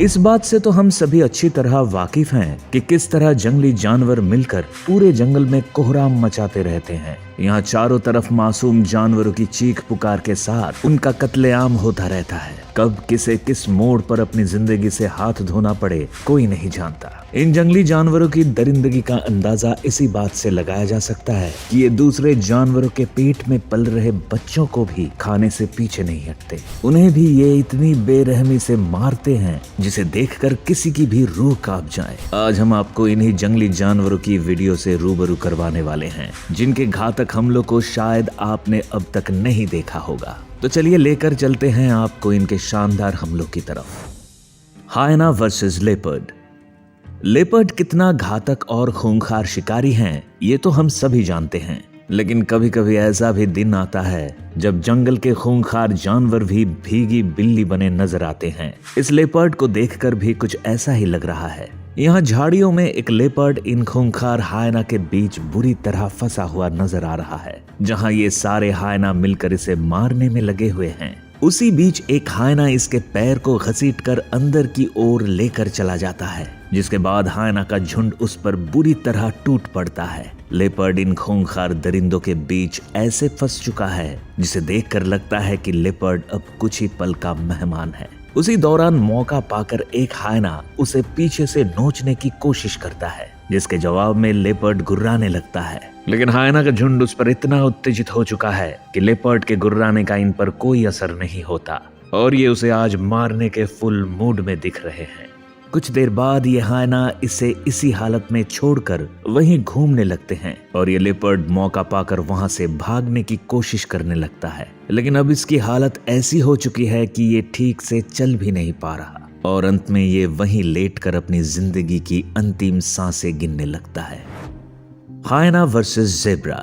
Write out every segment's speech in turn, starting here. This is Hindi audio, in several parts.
इस बात से तो हम सभी अच्छी तरह वाकिफ हैं कि किस तरह जंगली जानवर मिलकर पूरे जंगल में कोहराम मचाते रहते हैं। यहाँ चारों तरफ मासूम जानवरों की चीख पुकार के साथ उनका कत्लेआम होता रहता है। कब किसे किस मोड़ पर अपनी जिंदगी से हाथ धोना पड़े कोई नहीं जानता। इन जंगली जानवरों की दरिंदगी का अंदाजा इसी बात से लगाया जा सकता है कि ये दूसरे जानवरों के पेट में पल रहे बच्चों को भी खाने से पीछे नहीं हटते। उन्हें भी ये इतनी बेरहमी से मारते हैं जिसे देखकर किसी की भी रूह कांप जाए। आज हम आपको इन्हीं जंगली जानवरों की वीडियो से रूबरू करवाने वाले हैं जिनके घातक हमलों को शायद आपने अब तक नहीं देखा होगा। तो चलिए लेकर चलते हैं आपको इनके शानदार हमलों की तरफ। हायना वर्सेस लेपर्ड। लेपर्ड कितना घातक और खूंखार शिकारी हैं ये तो हम सभी जानते हैं, लेकिन कभी कभी ऐसा भी दिन आता है जब जंगल के खूंखार जानवर भी भीगी बिल्ली बने नजर आते हैं। इस लेपर्ड को देखकर भी कुछ ऐसा ही लग रहा है। यहाँ झाड़ियों में एक लेपर्ड इन खूंखार हायना के बीच बुरी तरह फंसा हुआ नजर आ रहा है, जहाँ ये सारे हायना मिलकर इसे मारने में लगे हुए हैं। उसी बीच एक हायना इसके पैर को घसीटकर अंदर की ओर लेकर चला जाता है, जिसके बाद हायना का झुंड उस पर बुरी तरह टूट पड़ता है। लेपर्ड इन खूंखार दरिंदों के बीच ऐसे फंस चुका है जिसे देखकर लगता है कि लेपर्ड अब कुछ ही पल का मेहमान है। उसी दौरान मौका पाकर एक हायना उसे पीछे से नोचने की कोशिश करता है, जिसके जवाब में लेपर्ड गुर्राने लगता है। लेकिन हायना का झुंड उस पर इतना उत्तेजित हो चुका है कि लेपर्ड के गुर्राने का इन पर कोई असर नहीं होता और ये उसे आज मारने के फुल मूड में दिख रहे हैं। कुछ देर बाद ये हायना इसे इसी हालत में छोड़कर वहीं घूमने लगते हैं और ये लेपर्ड मौका पाकर वहां से भागने की कोशिश करने लगता है। लेकिन अब इसकी हालत ऐसी हो चुकी है कि ये ठीक से चल भी नहीं पा रहा और अंत में ये वहीं लेटकर अपनी जिंदगी की अंतिम सांसें गिनने लगता है। हायना वर्सेस ज़ेब्रा।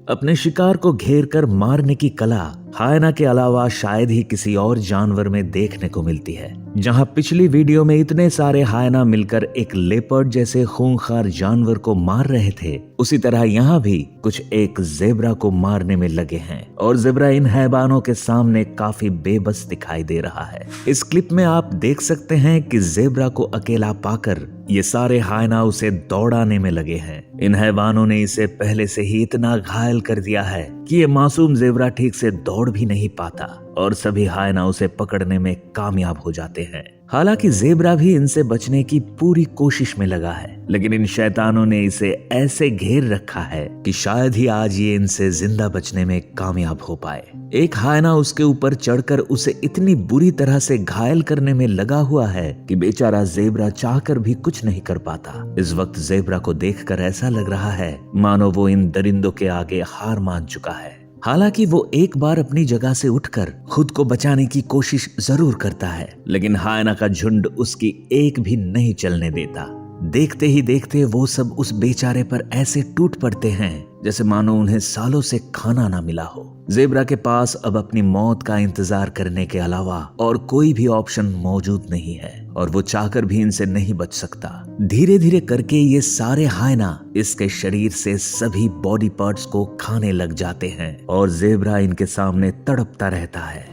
अपने शिकार को घेर कर मारने की कला हायना के अलावा शायद ही किसी और जानवर में देखने को मिलती है। जहां पिछली वीडियो में इतने सारे हायना मिलकर एक लेपर्ड जैसे खूंखार जानवर को मार रहे थे, उसी तरह यहाँ भी कुछ एक ज़ेब्रा को मारने में लगे हैं और ज़ेब्रा इन हैवानों के सामने काफी बेबस दिखाई दे रहा है। इस क्लिप में आप देख सकते हैं कि ज़ेब्रा को अकेला पाकर ये सारे हायना उसे दौड़ाने में लगे हैं। इन हैवानों ने इसे पहले से ही इतना घायल कर दिया है कि ये मासूम ज़ेब्रा ठीक से दौड़ भी नहीं पाता और सभी हायना उसे पकड़ने में कामयाब हो जाते हैं। हालांकि ज़ेब्रा भी इनसे बचने की पूरी कोशिश में लगा है, लेकिन इन शैतानों ने इसे ऐसे घेर रखा है कि शायद ही आज ये इनसे जिंदा बचने में कामयाब हो पाए। एक हायना उसके ऊपर चढ़कर उसे इतनी बुरी तरह से घायल करने में लगा हुआ है कि बेचारा ज़ेब्रा चाहकर भी कुछ नहीं कर पाता। इस वक्त ज़ेब्रा को देखकर ऐसा लग रहा है मानो वो इन दरिंदों के आगे हार मान चुका है। हालांकि वो एक बार अपनी जगह से उठकर खुद को बचाने की कोशिश जरूर करता है, लेकिन हायना का झुंड उसकी एक भी नहीं चलने देता। देखते ही देखते वो सब उस बेचारे पर ऐसे टूट पड़ते हैं जैसे मानो उन्हें सालों से खाना ना मिला हो। ज़ेब्रा के पास अब अपनी मौत का इंतजार करने के अलावा और कोई भी ऑप्शन मौजूद नहीं है और वो चाहकर भी इनसे नहीं बच सकता। धीरे धीरे करके ये सारे हायना इसके शरीर से सभी बॉडी पार्ट्स को खाने लग जाते हैं और ज़ेब्रा इनके सामने तड़पता रहता है।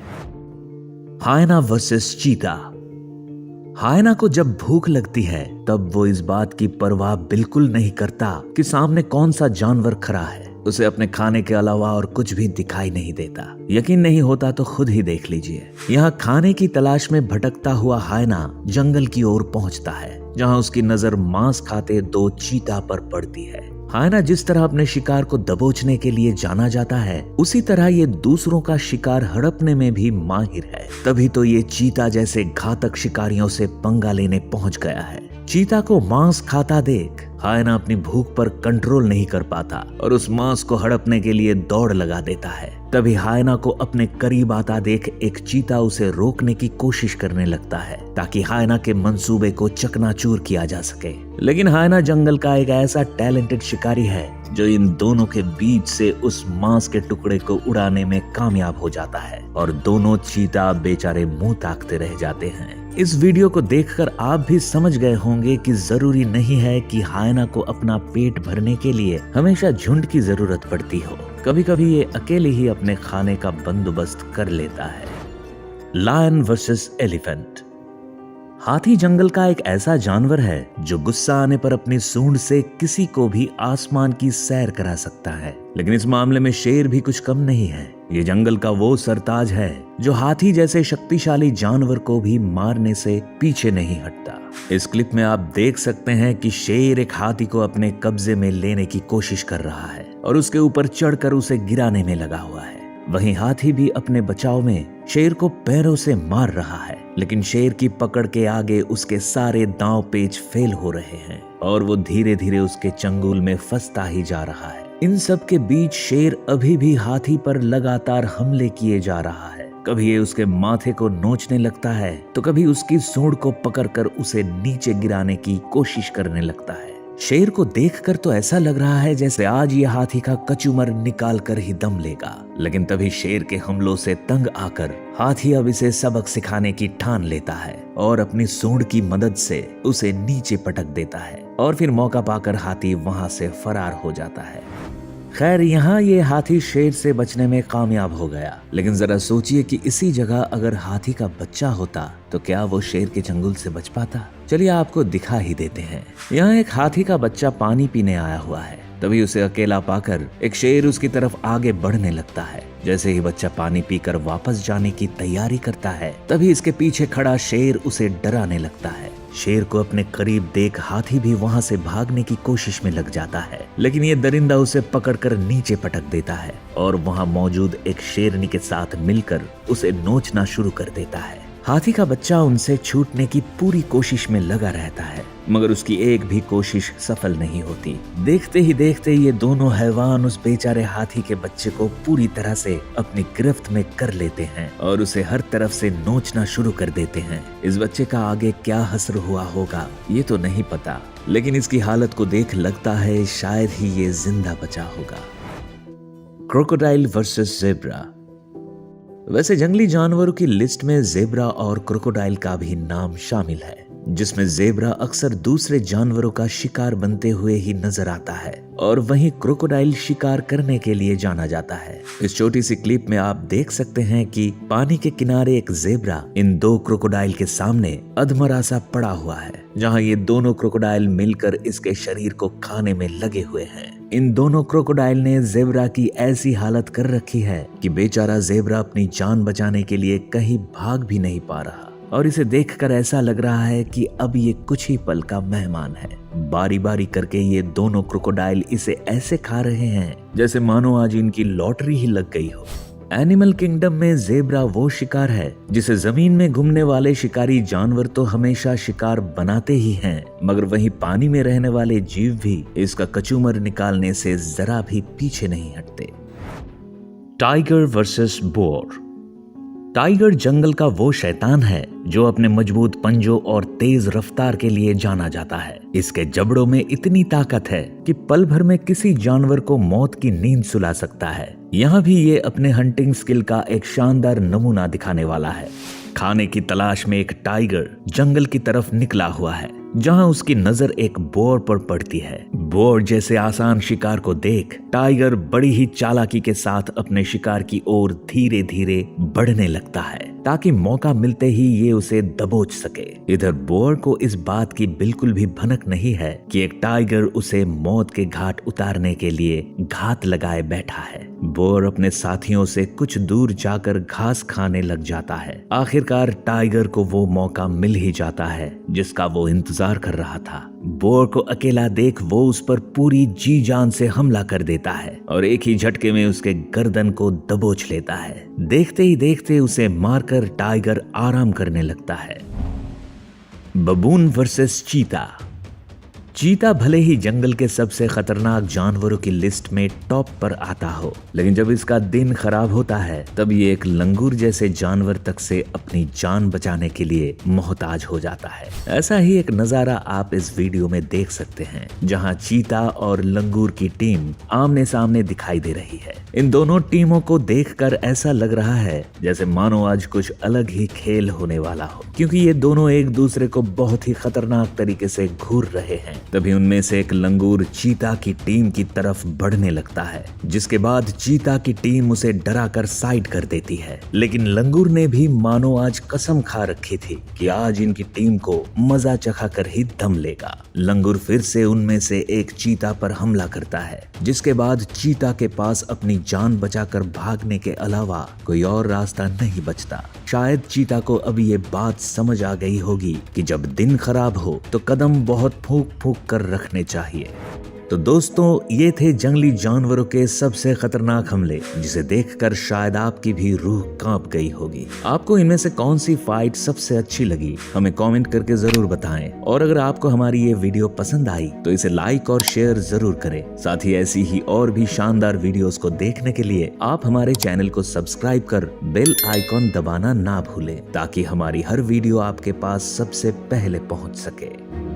हायना वर्सेस चीता। हायना को जब भूख लगती है तब वो इस बात की परवाह बिल्कुल नहीं करता कि सामने कौन सा जानवर खड़ा है। उसे अपने खाने के अलावा और कुछ भी दिखाई नहीं देता। यकीन नहीं होता तो खुद ही देख लीजिए। यहाँ खाने की तलाश में भटकता हुआ हायना जंगल की ओर पहुंचता है, जहाँ उसकी नजर मांस खाते दो चीता पर पड़ती है। हायना जिस तरह अपने शिकार को दबोचने के लिए जाना जाता है, उसी तरह ये दूसरों का शिकार हड़पने में भी माहिर है। तभी तो ये चीता जैसे घातक शिकारियों से पंगा लेने पहुंच गया है। चीता को मांस खाता देख हायना अपनी भूख पर कंट्रोल नहीं कर पाता और उस मांस को हड़पने के लिए दौड़ लगा देता है। तभी हायना को अपने करीब आता देख एक चीता उसे रोकने की कोशिश करने लगता है ताकि हायना के मंसूबे को चकनाचूर किया जा सके। लेकिन हायना जंगल का एक ऐसा टैलेंटेड शिकारी है जो इन दोनों के बीच से उस मांस के टुकड़े को उड़ाने में कामयाब हो जाता है और दोनों चीता बेचारे मुंह ताकते रह जाते हैं। इस वीडियो को देखकर आप भी समझ गए होंगे कि जरूरी नहीं है कि हायना को अपना पेट भरने के लिए हमेशा झुंड की जरूरत पड़ती हो। कभी कभी ये अकेले ही अपने खाने का बंदोबस्त कर लेता है। Lion versus elephant. हाथी जंगल का एक ऐसा जानवर है जो गुस्सा आने पर अपनी सूंड से किसी को भी आसमान की सैर करा सकता है। लेकिन इस मामले में शेर भी कुछ कम नहीं है। ये जंगल का वो सरताज है जो हाथी जैसे शक्तिशाली जानवर को भी मारने से पीछे नहीं हटता। इस क्लिप में आप देख सकते हैं कि शेर एक हाथी को अपने कब्जे में लेने की कोशिश कर रहा है और उसके ऊपर चढ़कर उसे गिराने में लगा हुआ है। वहीं हाथी भी अपने बचाव में शेर को पैरों से मार रहा है, लेकिन शेर की पकड़ के आगे उसके सारे दांव पेच फेल हो रहे हैं और वो धीरे धीरे उसके चंगुल में फंसता ही जा रहा है। इन सब के बीच शेर अभी भी हाथी पर लगातार हमले किए जा रहा है। कभी ये उसके माथे को नोचने लगता है तो कभी उसकी सूंड को पकड़कर उसे नीचे गिराने की कोशिश करने लगता है। शेर को देखकर तो ऐसा लग रहा है जैसे आज ये हाथी का कचूमर निकाल कर ही दम लेगा। लेकिन तभी शेर के हमलों से तंग आकर हाथी अब इसे सबक सिखाने की ठान लेता है और अपनी सूंड की मदद से उसे नीचे पटक देता है और फिर मौका पाकर हाथी वहां से फरार हो जाता है। खैर, यहाँ ये हाथी शेर से बचने में कामयाब हो गया। लेकिन जरा सोचिए कि इसी जगह अगर हाथी का बच्चा होता तो क्या वो शेर के चंगुल से बच पाता? चलिए आपको दिखा ही देते हैं। यहाँ एक हाथी का बच्चा पानी पीने आया हुआ है। तभी उसे अकेला पाकर एक शेर उसकी तरफ आगे बढ़ने लगता है। जैसे ही बच्चा पानी पीकर वापस जाने की तैयारी करता है, तभी इसके पीछे खड़ा शेर उसे डराने लगता है। शेर को अपने करीब देख हाथी भी वहां से भागने की कोशिश में लग जाता है, लेकिन ये दरिंदा उसे पकड़कर नीचे पटक देता है और वहां मौजूद एक शेरनी के साथ मिलकर उसे नोचना शुरू कर देता है। हाथी का बच्चा उनसे छूटने की पूरी कोशिश में लगा रहता है, मगर उसकी एक भी कोशिश सफल नहीं होती। देखते ही देखते ये दोनों हैवान उस बेचारे हाथी के बच्चे को पूरी तरह से अपनी गिरफ्त में कर लेते हैं और उसे हर तरफ से नोचना शुरू कर देते हैं। इस बच्चे का आगे क्या हश्र हुआ होगा ये तो नहीं पता, लेकिन इसकी हालत को देख लगता है शायद ही ये जिंदा बचा होगा। Crocodile versus zebra. वैसे जंगली जानवरों की लिस्ट में ज़ेब्रा और क्रोकोडाइल का भी नाम शामिल है, जिसमें ज़ेब्रा अक्सर दूसरे जानवरों का शिकार बनते हुए ही नजर आता है और वहीं क्रोकोडाइल शिकार करने के लिए जाना जाता है। इस छोटी सी क्लिप में आप देख सकते हैं कि पानी के किनारे एक ज़ेब्रा इन दो क्रोकोडाइल के सामने अधमरा सा पड़ा हुआ है, जहां ये दोनों क्रोकोडाइल मिलकर इसके शरीर को खाने में लगे हुए हैं। इन दोनों क्रोकोडाइल ने ज़ेब्रा की ऐसी हालत कर रखी है कि बेचारा ज़ेब्रा अपनी जान बचाने के लिए कहीं भाग भी नहीं पा रहा और इसे देखकर ऐसा लग रहा है कि अब ये कुछ ही पल का मेहमान है। बारी बारी करके ये दोनों क्रोकोडाइल इसे ऐसे खा रहे हैं जैसे मानो आज इनकी लॉटरी ही लग गई हो। एनिमल किंगडम में ज़ेब्रा वो शिकार है जिसे जमीन में घूमने वाले शिकारी जानवर तो हमेशा शिकार बनाते ही हैं, मगर वहीं पानी में रहने वाले जीव भी इसका कचूमर निकालने से जरा भी पीछे नहीं हटते। Tiger versus bore. टाइगर जंगल का वो शैतान है जो अपने मजबूत पंजों और तेज रफ्तार के लिए जाना जाता है। इसके जबड़ों में इतनी ताकत है कि पल भर में किसी जानवर को मौत की नींद सुला सकता है। यहाँ भी ये अपने हंटिंग स्किल का एक शानदार नमूना दिखाने वाला है। खाने की तलाश में एक टाइगर जंगल की तरफ निकला हुआ है, जहां उसकी नजर एक बोर पर पड़ती है। बोर जैसे आसान शिकार को देख टाइगर बड़ी ही चालाकी के साथ अपने शिकार की ओर धीरे धीरे बढ़ने लगता है ताकि मौका मिलते ही ये उसे दबोच सके। इधर बोर को इस बात की बिल्कुल भी भनक नहीं है कि एक टाइगर उसे मौत के घाट उतारने के लिए घात लगाए बैठा है। बोर अपने साथियों से कुछ दूर जाकर घास खाने लग जाता है। आखिरकार टाइगर को वो मौका मिल ही जाता है जिसका वो इंतजार कर रहा था। बोर को अकेला देख वो उस पर पूरी जी जान से हमला कर देता है और एक ही झटके में उसके गर्दन को दबोच लेता है। देखते ही देखते उसे मारकर टाइगर आराम करने लगता है। बबून वर्सेस चीता। चीता भले ही जंगल के सबसे खतरनाक जानवरों की लिस्ट में टॉप पर आता हो, लेकिन जब इसका दिन खराब होता है तब ये एक लंगूर जैसे जानवर तक से अपनी जान बचाने के लिए मोहताज हो जाता है। ऐसा ही एक नजारा आप इस वीडियो में देख सकते हैं, जहां चीता और लंगूर की टीम आमने सामने दिखाई दे रही है। इन दोनों टीमों को देखकर ऐसा लग रहा है जैसे मानो आज कुछ अलग ही खेल होने वाला हो, क्योंकि ये दोनों एक दूसरे को बहुत ही खतरनाक तरीके से घूर रहे हैं। तभी उनमें से एक लंगूर चीता की टीम की तरफ बढ़ने लगता है, जिसके बाद चीता की टीम उसे डराकर साइड कर देती है। लेकिन लंगूर ने भी मानो आज कसम खा रखी थी कि आज इनकी टीम को मजा चखा कर ही दम लेगा। लंगूर फिर से उनमें से एक चीता पर हमला करता है, जिसके बाद चीता के पास अपनी जान बचाकर भागने के अलावा कोई और रास्ता नहीं बचता। शायद चीता को अब ये बात समझ आ गई होगी कि जब दिन खराब हो तो कदम बहुत फूंक फूंक कर रखने चाहिए। तो दोस्तों, ये थे जंगली जानवरों के सबसे खतरनाक हमले, जिसे देखकर शायद आपकी भी रूह कांप गई होगी। आपको इनमें से कौन सी फाइट सबसे अच्छी लगी, हमें कमेंट करके जरूर बताएं। और अगर आपको हमारी ये वीडियो पसंद आई तो इसे लाइक और शेयर जरूर करें। साथ ही ऐसी ही और भी शानदार वीडियोस को देखने के लिए आप हमारे चैनल को सब्सक्राइब कर बेल आइकॉन दबाना ना भूलें, ताकि हमारी हर वीडियो आपके पास सबसे पहले पहुंच सके।